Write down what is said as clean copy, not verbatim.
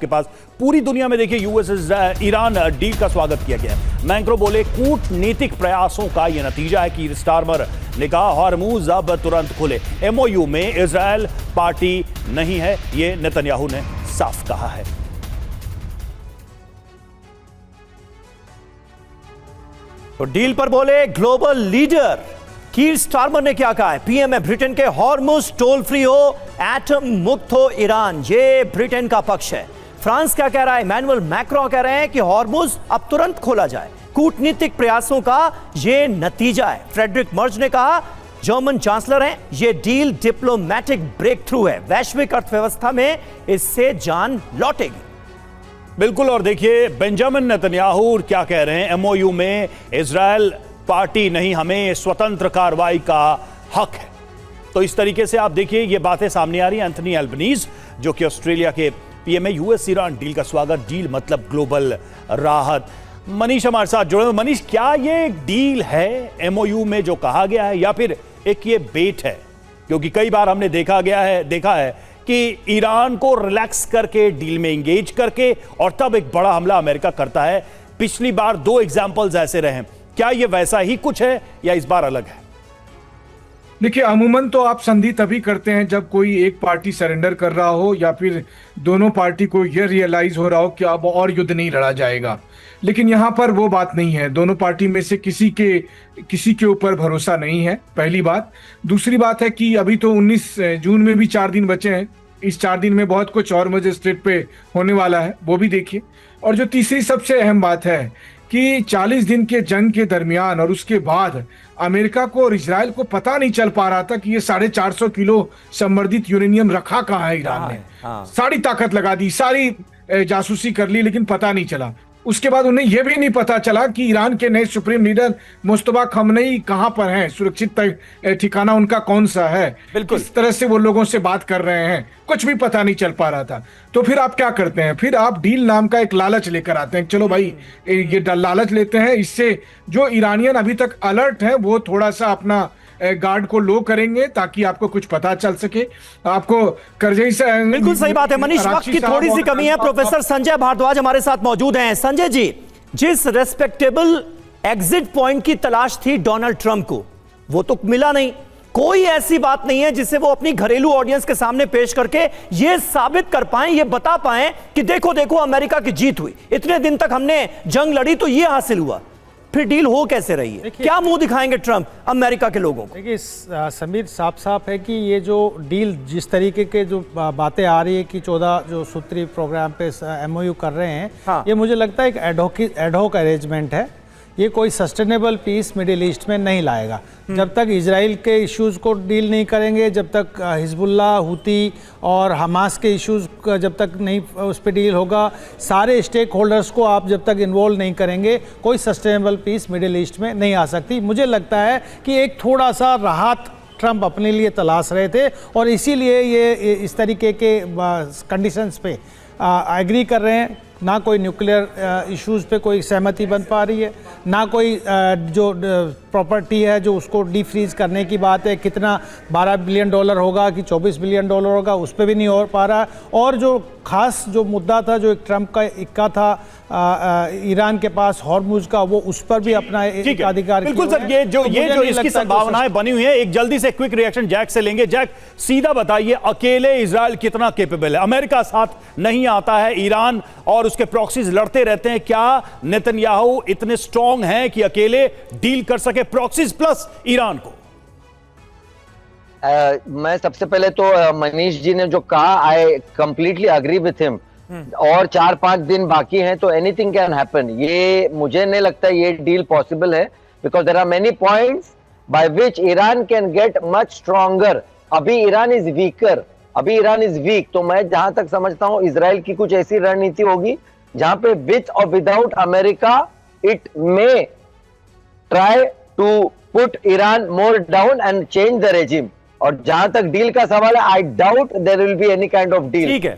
के पास पूरी दुनिया में देखिए यूएस ईरान डील का स्वागत किया गया है। मैक्रो बोले कूटनीतिक प्रयासों का यह नतीजा है कि स्टारमर ने कहा हॉर्मुज अब तुरंत खुले। एमओयू में इजराइल पार्टी नहीं है, यह नेतन्याहू ने साफ कहा है। तो डील पर बोले ग्लोबल लीडर कीर स्टारमर ने क्या कहा है? पीएम है ब्रिटेन के हॉर्मुज टोल फ्री हो, एटम मुक्त हो ईरान, ये ब्रिटेन का पक्ष है। फ्रांस क्या कह रहा है? इमैनुअल मैक्रो कह रहे हैं कि हॉर्मुज अब तुरंत खोला जाए, कूटनीतिक प्रयासों का ये नतीजा है। फ्रेडरिक मर्ज ने कहा, जर्मन चांसलर हैं, ये डील डिप्लोमैटिक ब्रेक थ्रू है, वैश्विक अर्थव्यवस्था में इससे जान लौटेगी। बिल्कुल। और देखिए बेंजामिन नेतन्याहू क्या कह रहे हैं, एमओयू में इजराइल पार्टी नहीं, हमें स्वतंत्र कार्रवाई का हक है। तो इस तरीके से आप देखिए ये बातें सामने आ रही हैं। एंथनी एल्बनीज जो कि ऑस्ट्रेलिया के पीएम है, यूएस ईरान डील का स्वागत, डील मतलब ग्लोबल राहत। मनीष हमारे साथ जुड़े। मनीष, क्या ये एक डील है एमओयू में जो कहा गया है, या फिर एक ये बेट है? क्योंकि कई बार हमने देखा है कि ईरान को रिलैक्स करके डील में एंगेज करके और तब एक बड़ा हमला अमेरिका करता है। पिछली बार 2 एग्जाम्पल्स ऐसे रहे। क्या ये वैसा ही कुछ है या इस बार अलग है? देखिए, अमूमन तो आप संधि तभी करते हैं जब कोई एक पार्टी सरेंडर कर रहा हो या फिर दोनों पार्टी को यह रियलाइज हो रहा हो कि अब और युद्ध नहीं लड़ा जाएगा। लेकिन यहाँ पर वो बात नहीं है। दोनों पार्टी में से किसी के ऊपर भरोसा नहीं है, पहली बात। दूसरी बात है कि अभी तो 19 जून में भी 4 दिन बचे हैं। इस 4 दिन में बहुत कुछ और मजे स्ट्रेट पे होने वाला है, वो भी देखिए। और जो तीसरी सबसे अहम बात है कि 40 दिन के जंग के दरमियान और उसके बाद अमेरिका को और इजराइल को पता नहीं चल पा रहा था कि ये 450 किलो संवर्धित यूरेनियम रखा कहाँ है ईरान ने। सारी ताकत लगा दी, सारी जासूसी कर ली, लेकिन पता नहीं चला। उसके बाद उन्हें यह भी नहीं पता चला कि ईरान के नए सुप्रीम लीडर मुस्तफा खमनेई कहां पर हैं, सुरक्षित ठिकाना उनका कौन सा है, किस तरह से वो लोगों से बात कर रहे हैं, कुछ भी पता नहीं चल पा रहा था। तो फिर आप क्या करते हैं? फिर आप डील नाम का एक लालच लेकर आते हैं। चलो भाई, ये लालच लेते हैं, इससे जो ईरानियन अभी तक अलर्ट है वो थोड़ा सा अपना गार्ड को लो करेंगे ताकि आपको कुछ पता चल सके। आपको करजई से बिल्कुल सही बात है मनीष, वक्त की थोड़ी सी कमी है। प्रोफेसर संजय भारद्वाज हमारे साथ मौजूद हैं। संजय जी, जिस रेस्पेक्टेबल एग्जिट पॉइंट की तलाश थी डोनाल्ड ट्रंप को, वो तो मिला नहीं। कोई ऐसी बात नहीं है जिसे वो अपनी घरेलू ऑडियंस के सामने पेश करके ये साबित कर पाए, ये बता पाए कि देखो देखो अमेरिका की जीत हुई, इतने दिन तक हमने जंग लड़ी तो ये हासिल हुआ। फिर डील हो कैसे रही है? क्या मुंह दिखाएंगे ट्रंप अमेरिका के लोगों को? देखिए समीर, साफ है कि ये जो डील, जिस तरीके के जो बातें आ रही है कि 14 जो सूत्री प्रोग्राम पे एमओयू कर रहे हैं, हाँ। ये मुझे लगता है एक एडहॉक अरेंजमेंट है। ये कोई सस्टेनेबल पीस मिडिल ईस्ट में नहीं लाएगा। जब तक इजराइल के इश्यूज़ को डील नहीं करेंगे, जब तक हिजबुल्लाह, हुती और हमास के इश्यूज़ जब तक नहीं उस पर डील होगा, सारे स्टेक होल्डर्स को आप जब तक इन्वॉल्व नहीं करेंगे, कोई सस्टेनेबल पीस मिडिल ईस्ट में नहीं आ सकती। मुझे लगता है कि एक थोड़ा सा राहत ट्रंप अपने लिए तलाश रहे थे और इसीलिए ये इस तरीके के कंडीशंस पे एग्री कर रहे हैं। ना कोई न्यूक्लियर इश्यूज़ पे कोई सहमति बन पा रही है, ना कोई जो प्रॉपर्टी है जो उसको डीफ्रीज करने की बात है, कितना $12 बिलियन होगा कि $24 बिलियन होगा, उस पर भी नहीं हो पा रहा। और जो खास जो मुद्दा था, जो एक ट्रंप का इक्का था ईरान के पास हॉर्मुज का, वो उस पर भी अपना एक अधिकार। बिल्कुल सर, ये जो इसकी संभावनाएं बनी हुई है। एक जल्दी से क्विक रिएक्शन जैक से लेंगे। जैक, सीधा बताइए, अकेले इजराइल कितना कैपेबल है? अमेरिका साथ नहीं आता है, ईरान और उसके प्रॉक्सीज लड़ते रहते हैं। क्या नेतन्याहू इतने स्ट्रांग हैं कि अकेले डील कर सके प्रॉक्सीज प्लस ईरान को? मैं सबसे पहले तो मनीष जी ने जो कहा, I completely agree with him. और 4-5 दिन बाकी हैं तो एनीथिंग कैन हैपन। ये मुझे नहीं लगता ये डील पॉसिबल है, because there are many points by which Iran can get much stronger. अभी ईरान इज वीक। तो मैं जहां तक समझता हूं इजराइल की कुछ ऐसी रणनीति होगी जहां पे विथ और without America it may try to put Iran more down and change the regime. और जहां तक डील का सवाल है, I doubt there will be any kind of deal. ठीक है।